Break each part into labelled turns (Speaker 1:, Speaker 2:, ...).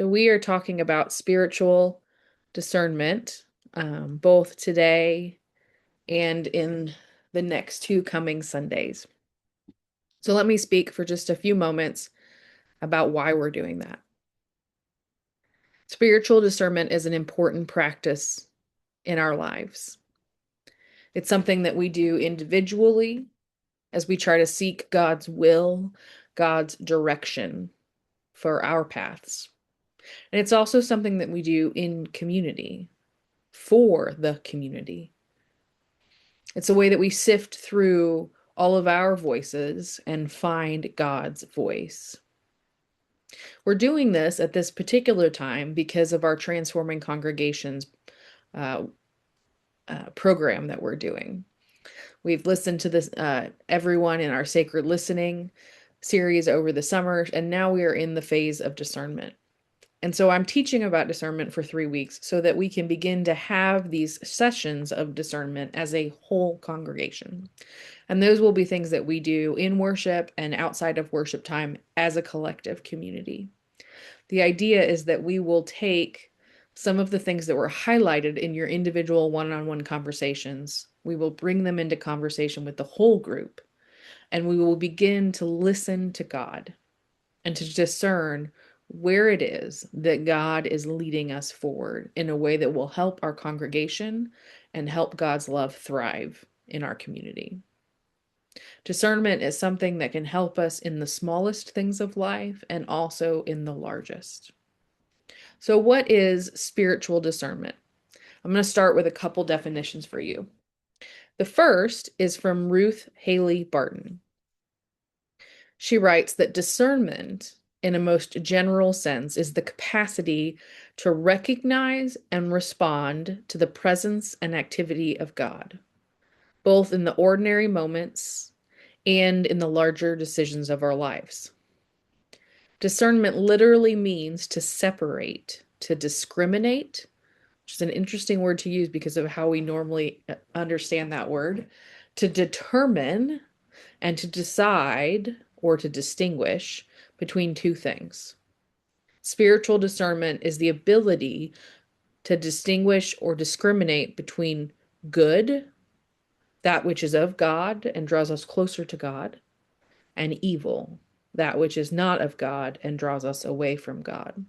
Speaker 1: So, we are talking about spiritual discernment, both today and in the next two coming Sundays. So, let me speak for just a few moments about why we're doing that. Spiritual discernment is an important practice in our lives. It's something that we do individually as we try to seek God's will, God's direction for our paths. And it's also something that we do in community for the community. It's a way that we sift through all of our voices and find God's voice. We're doing this at this particular time because of our Transforming Congregations uh, program that we're doing. We've listened to this, everyone in our Sacred Listening series over the summer, and now we are in the phase of discernment. And so I'm teaching about discernment for 3 weeks so that we can begin to have these sessions of discernment as a whole congregation. And those will be things that we do in worship and outside of worship time as a collective community. The idea is that we will take some of the things that were highlighted in your individual one-on-one conversations. We will bring them into conversation with the whole group, and we will begin to listen to God and to discern where it is that God is leading us forward in a way that will help our congregation and help God's love thrive in our community. Discernment is something that can help us in the smallest things of life and also in the largest. So, what is spiritual discernment? I'm going to start with a couple definitions for you. The first is from Ruth Haley Barton. She writes that discernment, in a most general sense, is the capacity to recognize and respond to the presence and activity of God, both in the ordinary moments and in the larger decisions of our lives. Discernment literally means to separate, to discriminate, which is an interesting word to use because of how we normally understand that word, to determine and to decide or to distinguish between two things. Spiritual discernment is the ability to distinguish or discriminate between good, that which is of God and draws us closer to God, and evil, that which is not of God and draws us away from God.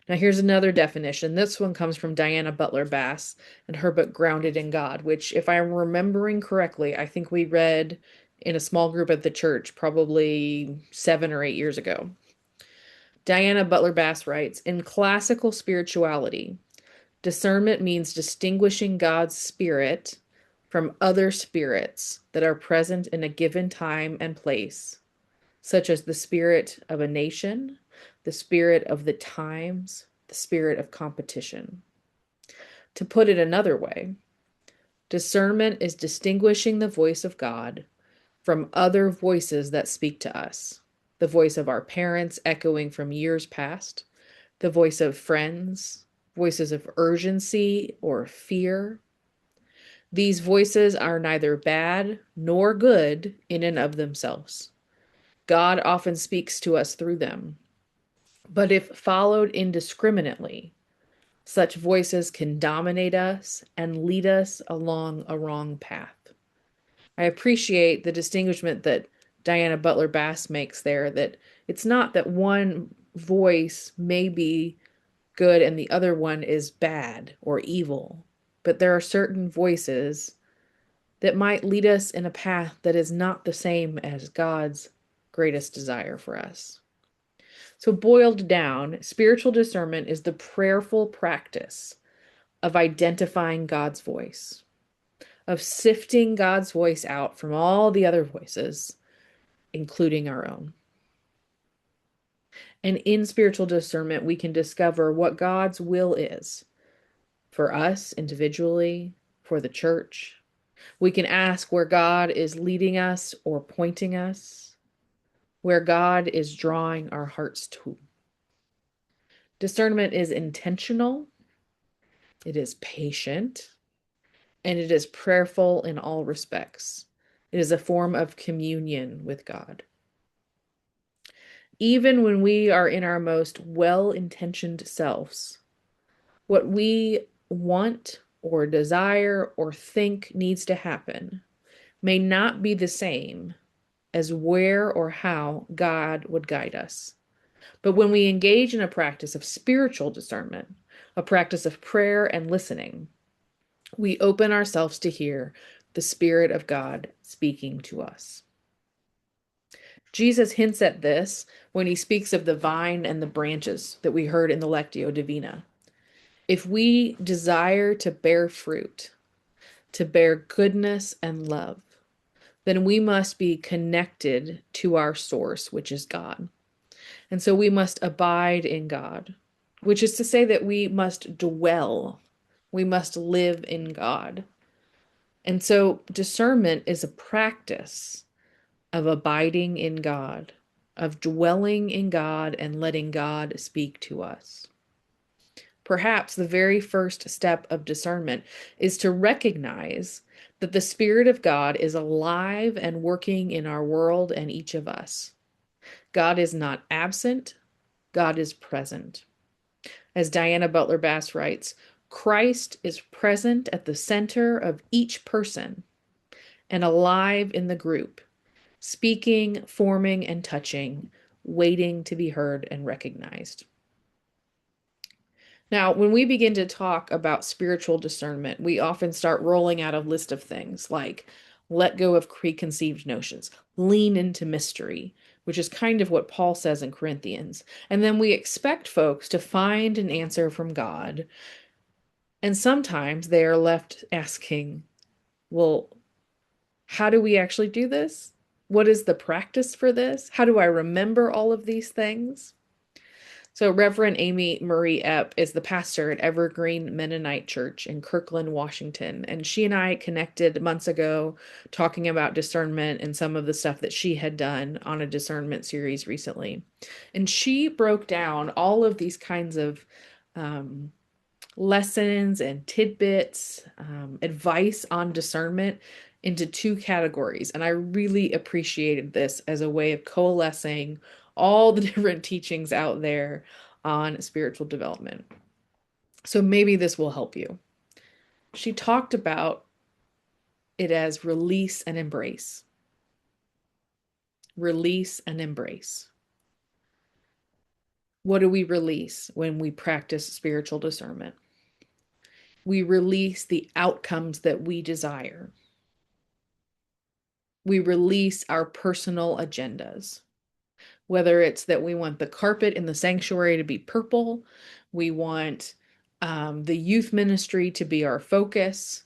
Speaker 1: Now, here's another definition. This one comes from Diana Butler Bass and her book Grounded in God, which, if I'm remembering correctly, I think we read in a small group at the church probably 7 or 8 years ago. Diana Butler Bass writes, in classical spirituality, discernment means distinguishing God's spirit from other spirits that are present in a given time and place, such as the spirit of a nation, the spirit of the times, the spirit of competition. To put it another way, discernment is distinguishing the voice of God from other voices that speak to us. The voice of our parents echoing from years past, the voice of friends, voices of urgency or fear. These voices are neither bad nor good in and of themselves. God often speaks to us through them. But if followed indiscriminately, such voices can dominate us and lead us along a wrong path. I appreciate the distinguishment that Diana Butler Bass makes there, that it's not that one voice may be good and the other one is bad or evil, but there are certain voices that might lead us in a path that is not the same as God's greatest desire for us. So, boiled down, spiritual discernment is the prayerful practice of identifying God's voice, of sifting God's voice out from all the other voices, including our own. And in spiritual discernment, we can discover what God's will is for us individually, for the church. We can ask where God is leading us or pointing us, where God is drawing our hearts to. Discernment is intentional, it is patient, and it is prayerful in all respects. It is a form of communion with God. even when we are in our most well-intentioned selves, what we want or desire or think needs to happen may not be the same as where or how God would guide us. But when we engage in a practice of spiritual discernment, a practice of prayer and listening, we open ourselves to hear the Spirit of God speaking to us. Jesus hints at this when he speaks of the vine and the branches that we heard in the Lectio Divina. If we desire to bear fruit, to bear goodness and love, then we must be connected to our source, which is God. And so we must abide in God, which is to say that we must dwell, we must live in God. And so discernment is a practice of abiding in God, of dwelling in God and letting God speak to us. Perhaps the very first step of discernment is to recognize that the Spirit of God is alive and working in our world and each of us. God is not absent, God is present. As Diana Butler Bass writes, Christ is present at the center of each person and alive in the group, speaking, forming, and touching, waiting to be heard and recognized. Now, when we begin to talk about spiritual discernment, we often start rolling out a list of things like let go of preconceived notions, lean into mystery, which is kind of what Paul says in Corinthians. And then we expect folks to find an answer from God. And sometimes they are left asking, well, how do we actually do this? What is the practice for this? How do I remember all of these things? So, Reverend Amy Marie Epp is the pastor at Evergreen Mennonite Church in Kirkland, Washington. And she and I connected months ago talking about discernment and some of the stuff that she had done on a discernment series recently. And she broke down all of these kinds of lessons and tidbits, advice on discernment into two categories. And I really appreciated this as a way of coalescing all the different teachings out there on spiritual development. So maybe this will help you. She talked about it as release and embrace. Release and embrace. What do we release when we practice spiritual discernment? We release the outcomes that we desire. We release our personal agendas. Whether it's that we want the carpet in the sanctuary to be purple, we want the youth ministry to be our focus,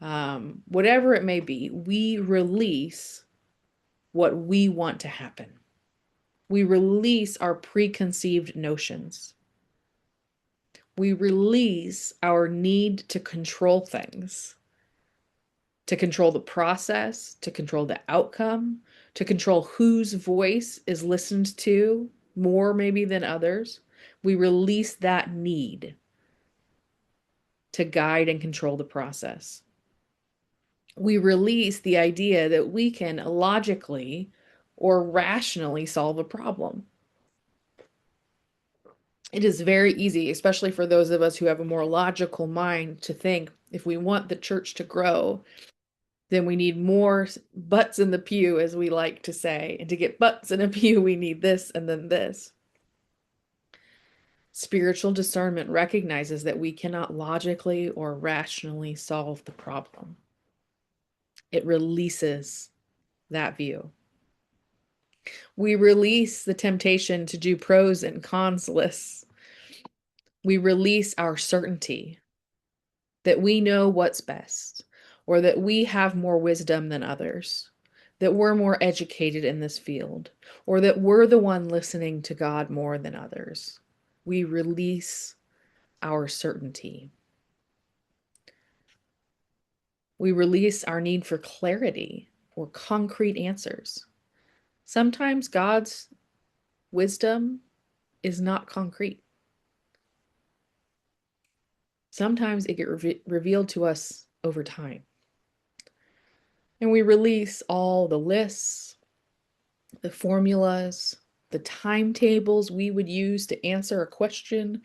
Speaker 1: whatever it may be, we release what we want to happen. We release our preconceived notions. We release our need to control things, to control the process, to control the outcome, to control whose voice is listened to more maybe than others. We release that need to guide and control the process. We release the idea that we can logically or rationally solve a problem. It is very easy, especially for those of us who have a more logical mind, to think if we want the church to grow, then we need more butts in the pew, as we like to say. And to get butts in a pew, we need this and then this. Spiritual discernment recognizes that we cannot logically or rationally solve the problem. It releases that view. We release the temptation to do pros and cons lists. We release our certainty that we know what's best, or that we have more wisdom than others, that we're more educated in this field, or that we're the one listening to God more than others. We release our certainty. We release our need for clarity or concrete answers. Sometimes God's wisdom is not concrete. Sometimes it gets revealed to us over time. And we release all the lists, the formulas, the the timetables we would use to answer a question,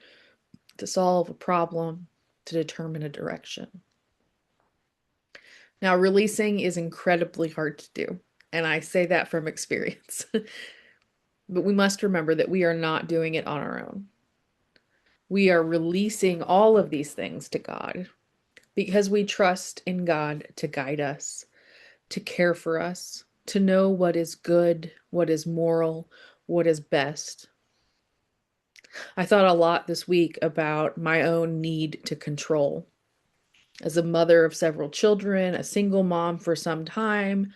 Speaker 1: to solve a problem, to determine a direction. Now, releasing is incredibly hard to do, and I say that from experience. But we must remember that we are not doing it on our own. We are releasing all of these things to God because we trust in God to guide us, to care for us, to know what is good, what is moral, what is best. I thought a lot this week about my own need to control. As a mother of several children, a single mom for some time,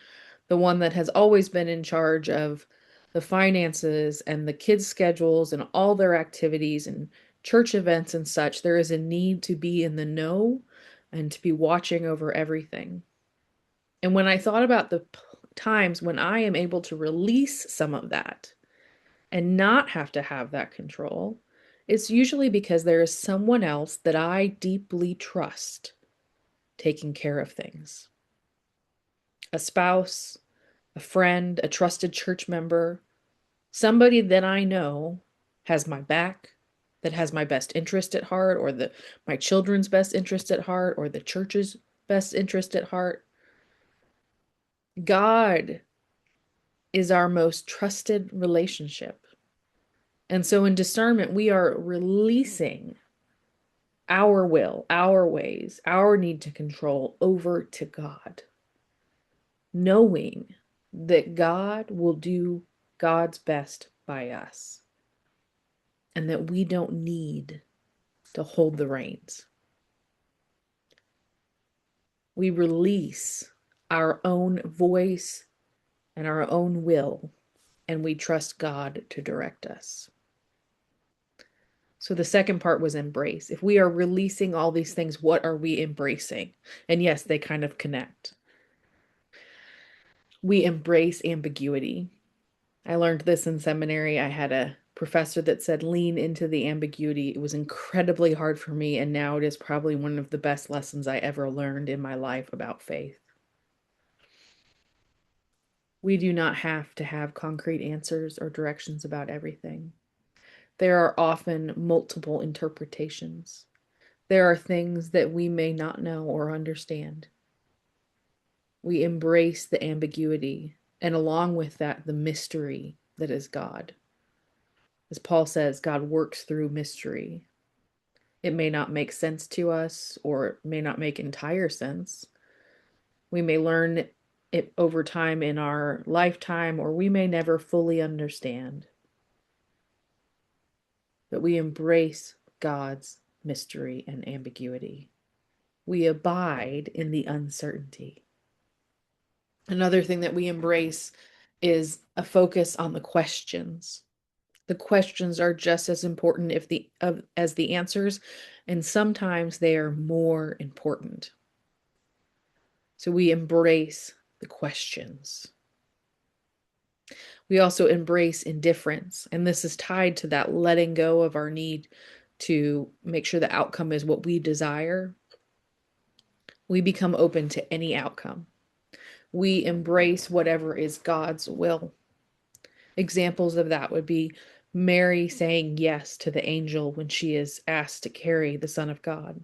Speaker 1: the one that has always been in charge of the finances and the kids' schedules and all their activities and church events and such, there is a need to be in the know and to be watching over everything. And when I thought about the times when I am able to release some of that and not have to have that control, it's usually because there is someone else that I deeply trust taking care of things. A spouse, a friend, a trusted church member, somebody that I know has my back, that has my best interest at heart, or my children's best interest at heart, or the church's best interest at heart. God is our most trusted relationship. And so in discernment, we are releasing our will, our ways, our need to control over to God, knowing that God will do God's best by us and that we don't need to hold the reins. We release our own voice and our own will, and we trust God to direct us. So the second part was embrace. If we are releasing all these things, what are we embracing? And yes, they kind of connect. We embrace ambiguity. I learned this in seminary. I had a professor that said, lean into the ambiguity. It was incredibly hard for me, and now it is probably one of the best lessons I ever learned in my life about faith. We do not have to have concrete answers or directions about everything. There are often multiple interpretations. There are things that we may not know or understand. We embrace the ambiguity, and along with that, the mystery that is God. As Paul says, God works through mystery. It may not make sense to us, or it may not make entire sense. We may learn it over time in our lifetime, or we may never fully understand. But we embrace God's mystery and ambiguity. We abide in the uncertainty. Another thing that we embrace is a focus on the questions. The questions are just as important as the answers, and sometimes they are more important. So we embrace the questions. We also embrace indifference, and this is tied to that letting go of our need to make sure the outcome is what we desire. We become open to any outcome. We embrace whatever is God's will. Examples of that would be Mary saying yes to the angel when she is asked to carry the Son of God,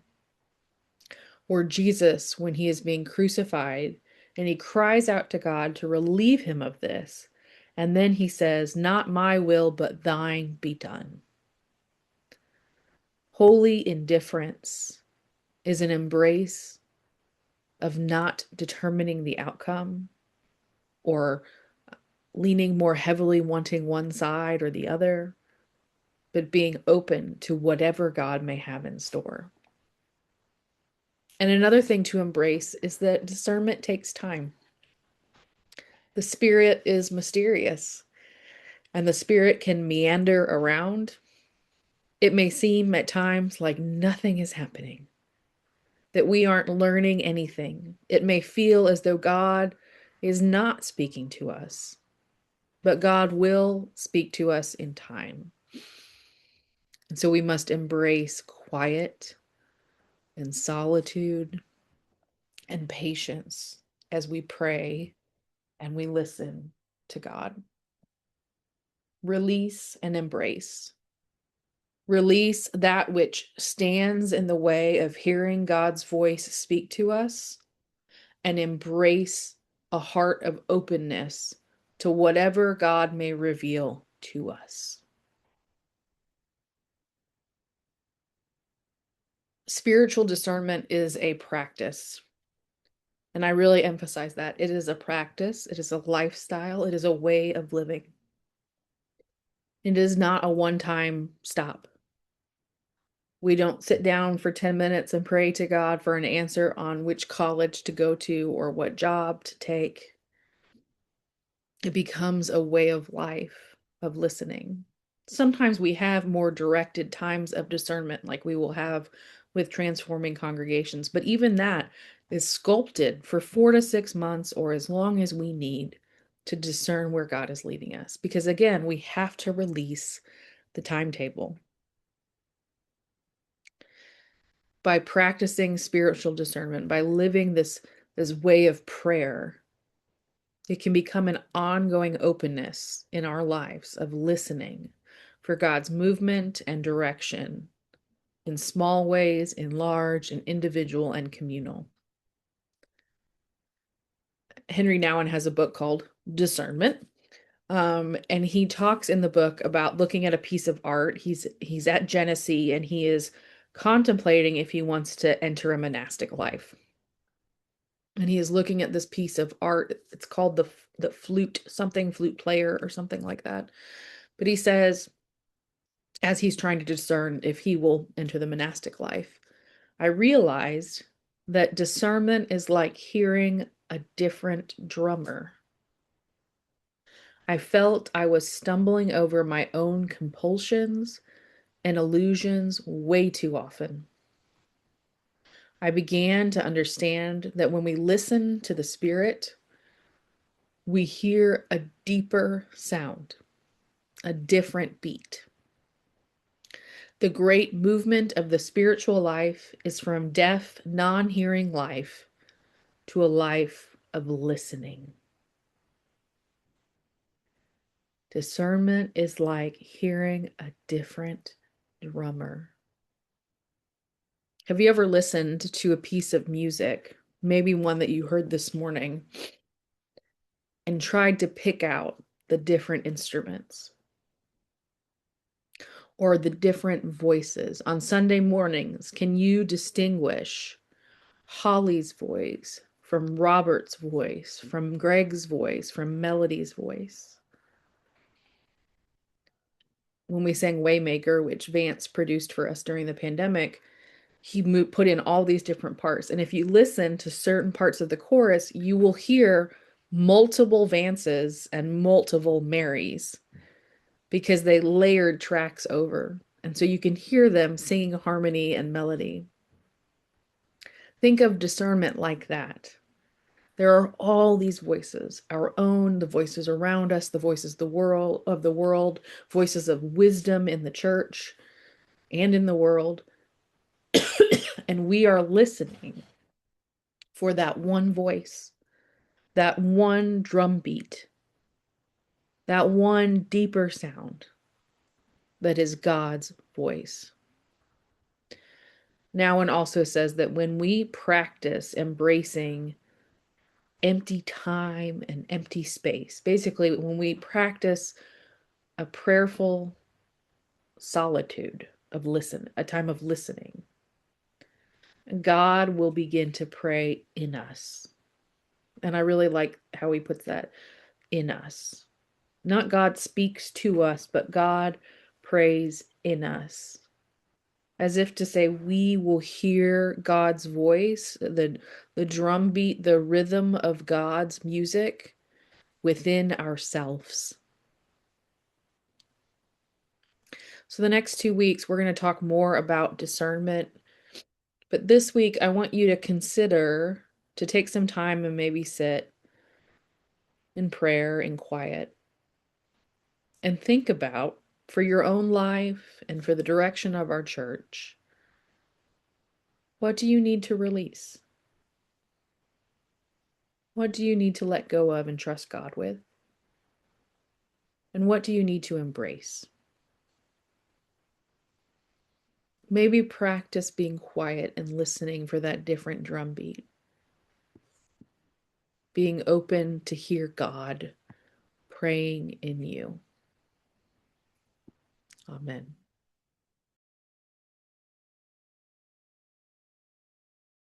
Speaker 1: or Jesus when he is being crucified and he cries out to God to relieve him of this. And then he says, "Not my will, but thine be done." Holy indifference is an embrace of not determining the outcome or leaning more heavily wanting one side or the other, but being open to whatever God may have in store. And another thing to embrace is that discernment takes time. The Spirit is mysterious, and the Spirit can meander around. It may seem at times like nothing is happening, that we aren't learning anything. It may feel as though God is not speaking to us, but God will speak to us in time. And so we must embrace quiet and solitude and patience as we pray and we listen to God. release, and embrace. Release that which stands in the way of hearing God's voice speak to us, and embrace a heart of openness to whatever God may reveal to us. Spiritual discernment is a practice. And I really emphasize that. It is a practice, it is a lifestyle, it is a way of living. It is not a one-time stop. We don't sit down for 10 minutes and pray to God for an answer on which college to go to or what job to take. It becomes a way of life, of listening. Sometimes we have more directed times of discernment, like we will have with transforming congregations, but even that is sculpted for 4 to 6 months or as long as we need to discern where God is leading us. Because again, we have to release the timetable. By practicing spiritual discernment, by living this way of prayer, it can become an ongoing openness in our lives of listening for God's movement and direction in small ways, in large, in individual, and communal. Henry Nouwen has a book called Discernment. And he talks in the book about looking at a piece of art. He's at Genesee and he is contemplating if he wants to enter a monastic life. And he is looking at this piece of art. It's called the flute player or something like that. But he says, as he's trying to discern if he will enter the monastic life, I realized that discernment is like hearing a different drummer. I felt I was stumbling over my own compulsions and illusions way too often. I began to understand that when we listen to the Spirit, we hear a deeper sound, a different beat. The great movement of the spiritual life is from deaf, non-hearing life to a life of listening. Discernment is like hearing a different drummer. Have you ever listened to a piece of music, maybe one that you heard this morning, and tried to pick out the different instruments or the different voices? On Sunday mornings, can you distinguish Holly's voice from Robert's voice, from Greg's voice, from Melody's voice? When we sang Waymaker, which Vance produced for us during the pandemic, he put in all these different parts. And if you listen to certain parts of the chorus, you will hear multiple Vances and multiple Marys because they layered tracks over. And so you can hear them singing harmony and melody. Think of discernment like that. There are all these voices, our own, the voices around us, the voices of the world, voices of wisdom in the church and in the world. And we are listening for that one voice, that one drum beat, that one deeper sound that is God's voice. Nouwen also says that when we practice embracing empty time and empty space, basically when we practice a prayerful solitude of a time of listening, God will begin to pray in us. And I really like how he puts that, in us. Not God speaks to us, but God prays in us. As if to say, we will hear God's voice, the drum beat, the rhythm of God's music within ourselves. So the next 2 weeks, we're going to talk more about discernment. But this week, I want you to consider to take some time and maybe sit in prayer in quiet and think about, for your own life and for the direction of our church, what do you need to release? What do you need to let go of and trust God with? And what do you need to embrace? Maybe practice being quiet and listening for that different drumbeat. Being open to hear God praying in you. Amen.